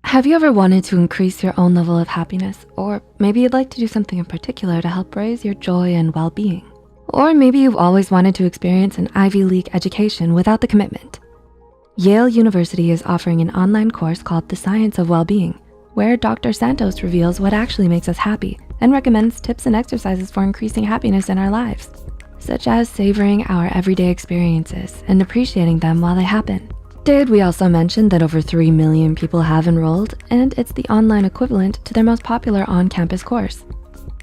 Have you ever wanted to increase your own level of happiness? Or maybe you'd like to do something in particular to help raise your joy and well-being? Or maybe you've always wanted to experience an Ivy League education without the commitment. Yale University is offering an online course called The Science of Well-Being, where Dr. Santos reveals what actually makes us happy and recommends tips and exercises for increasing happiness in our lives, such as savoring our everyday experiences and appreciating them while they happen. Did we also mention that over 3 million people have enrolled, and it's the online equivalent to their most popular on-campus course.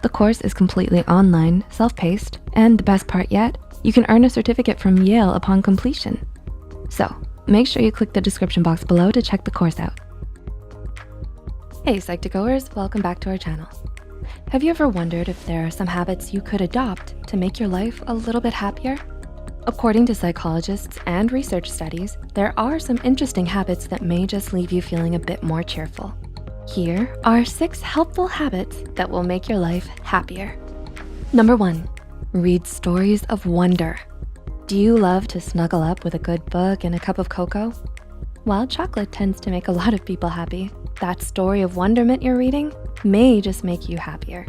The course is completely online, self-paced, and the best part yet, you can earn a certificate from Yale upon completion. So make sure you click the description box below to check the course out. Hey Psych2Goers, welcome back to our channel. Have you ever wondered if there are some habits you could adopt to make your life a little bit happier? According to psychologists and research studies, there are some interesting habits that may just leave you feeling a bit more cheerful. Here are 6 helpful habits that will make your life happier. Number 1, read stories of wonder. Do you love to snuggle up with a good book and a cup of cocoa? While chocolate tends to make a lot of people happy, that story of wonderment you're reading may just make you happier.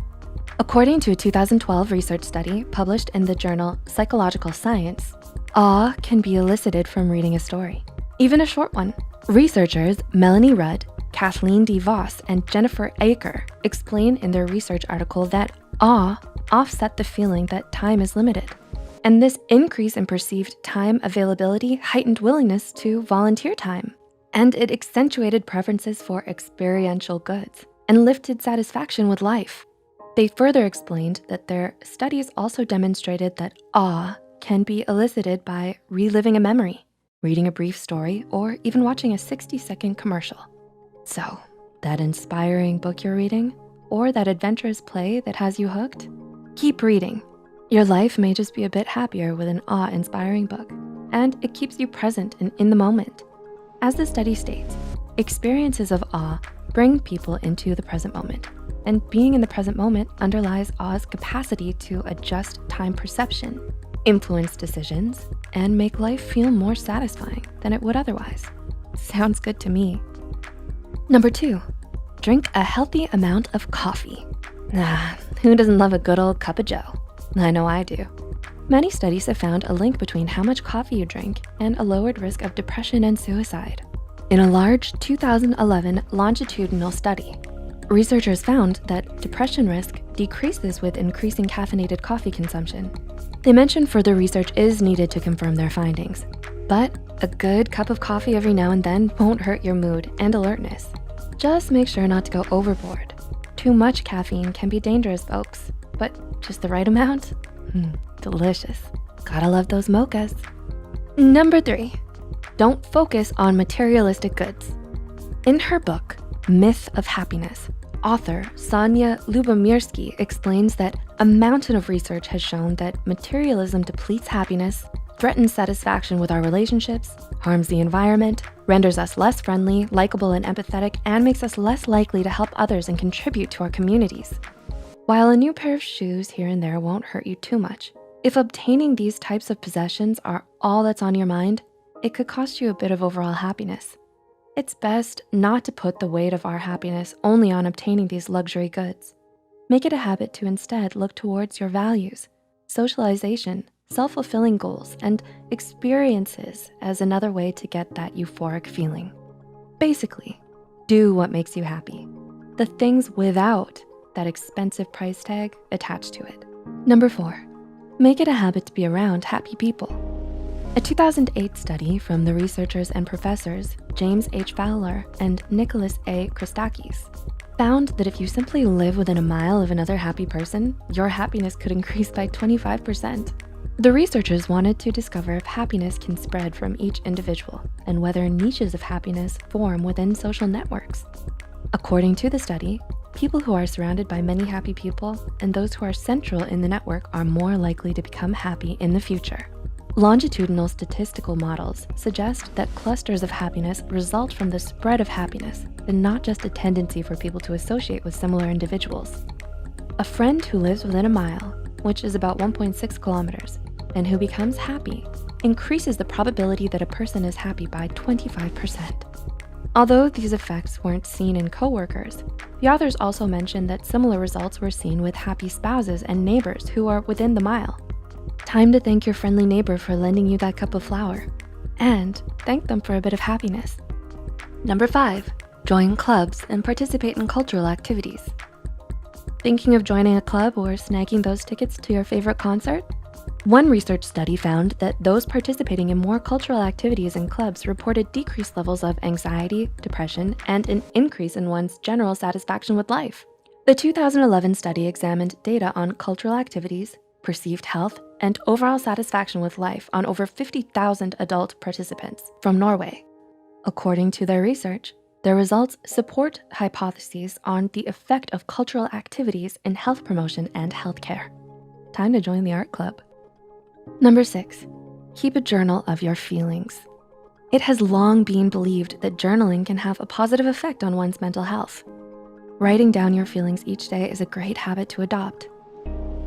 According to a 2012 research study published in the journal Psychological Science, awe can be elicited from reading a story, even a short one. Researchers Melanie Rudd, Kathleen D. Voss, and Jennifer Aker explain in their research article that awe offset the feeling that time is limited. And this increase in perceived time availability heightened willingness to volunteer time. And it accentuated preferences for experiential goods and lifted satisfaction with life. They further explained that their studies also demonstrated that awe can be elicited by reliving a memory, reading a brief story, or even watching a 60-second commercial. So, that inspiring book you're reading, or that adventurous play that has you hooked? Keep reading. Your life may just be a bit happier with an awe-inspiring book, and it keeps you present and in the moment. As the study states, experiences of awe bring people into the present moment. And being in the present moment underlies awe's capacity to adjust time perception, influence decisions, and make life feel more satisfying than it would otherwise. Sounds good to me. Number 2, drink a healthy amount of coffee. Who doesn't love a good old cup of joe? I know I do. Many studies have found a link between how much coffee you drink and a lowered risk of depression and suicide. In a large 2011 longitudinal study, researchers found that depression risk decreases with increasing caffeinated coffee consumption. They mentioned further research is needed to confirm their findings, but a good cup of coffee every now and then won't hurt your mood and alertness. Just make sure not to go overboard. Too much caffeine can be dangerous, folks, but just the right amount? Delicious. Gotta love those mochas. Number 3, don't focus on materialistic goods. In her book, Myth of Happiness, author Sonia Lubomirsky explains that a mountain of research has shown that materialism depletes happiness, threatens satisfaction with our relationships, harms the environment, renders us less friendly, likable, and empathetic, and makes us less likely to help others and contribute to our communities. While a new pair of shoes here and there won't hurt you too much, if obtaining these types of possessions are all that's on your mind, it could cost you a bit of overall happiness. It's best not to put the weight of our happiness only on obtaining these luxury goods. Make it a habit to instead look towards your values, socialization, self-fulfilling goals, and experiences as another way to get that euphoric feeling. Basically, do what makes you happy. The things without that expensive price tag attached to it. Number 4, make it a habit to be around happy people. A 2008 study from the researchers and professors James H. Fowler and Nicholas A. Christakis found that if you simply live within a mile of another happy person, your happiness could increase by 25%. The researchers wanted to discover if happiness can spread from each individual and whether niches of happiness form within social networks. According to the study, people who are surrounded by many happy people and those who are central in the network are more likely to become happy in the future. Longitudinal statistical models suggest that clusters of happiness result from the spread of happiness and not just a tendency for people to associate with similar individuals. A friend who lives within a mile, which is about 1.6 kilometers, and who becomes happy increases the probability that a person is happy by 25%. Although these effects weren't seen in coworkers, the authors also mentioned that similar results were seen with happy spouses and neighbors who are within the mile. Time to thank your friendly neighbor for lending you that cup of flour, and thank them for a bit of happiness. Number 5, join clubs and participate in cultural activities. Thinking of joining a club or snagging those tickets to your favorite concert? One research study found that those participating in more cultural activities in clubs reported decreased levels of anxiety, depression, and an increase in one's general satisfaction with life. The 2011 study examined data on cultural activities, perceived health, and overall satisfaction with life on over 50,000 adult participants from Norway. According to their research, their results support hypotheses on the effect of cultural activities in health promotion and healthcare. Time to join the art club. Number 6, keep a journal of your feelings. It has long been believed that journaling can have a positive effect on one's mental health. Writing down your feelings each day is a great habit to adopt.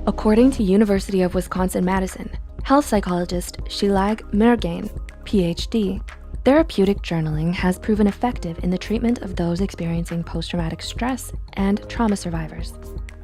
According to University of Wisconsin-Madison, health psychologist Shilag Mirzaei, PhD, therapeutic journaling has proven effective in the treatment of those experiencing post-traumatic stress and trauma survivors.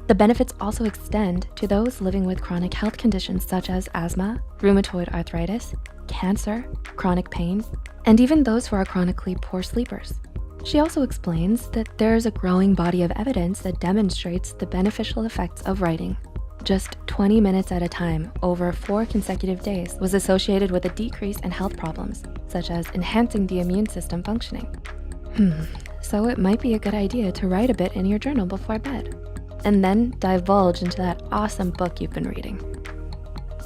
The benefits also extend to those living with chronic health conditions such as asthma, rheumatoid arthritis, cancer, chronic pain, and even those who are chronically poor sleepers. She also explains that there is a growing body of evidence that demonstrates the beneficial effects of writing. Just 20 minutes at a time over 4 consecutive days was associated with a decrease in health problems, such as enhancing the immune system functioning. So it might be a good idea to write a bit in your journal before bed, and then divulge into that awesome book you've been reading.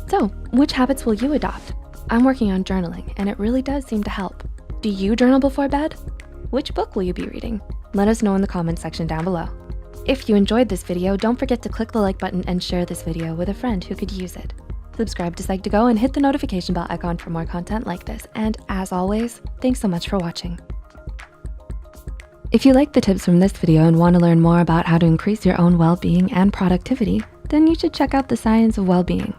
So, which habits will you adopt? I'm working on journaling, and it really does seem to help. Do you journal before bed? Which book will you be reading? Let us know in the comments section down below. If you enjoyed this video, don't forget to click the like button and share this video with a friend who could use it. Subscribe to Psych2Go and hit the notification bell icon for more content like this. And as always, thanks so much for watching. If you liked the tips from this video and want to learn more about how to increase your own well-being and productivity, then you should check out The Science of Well-Being.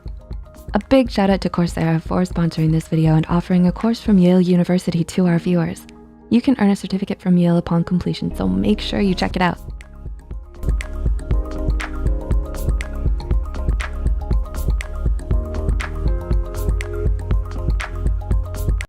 A big shout out to Coursera for sponsoring this video and offering a course from Yale University to our viewers. You can earn a certificate from Yale upon completion, so make sure you check it out.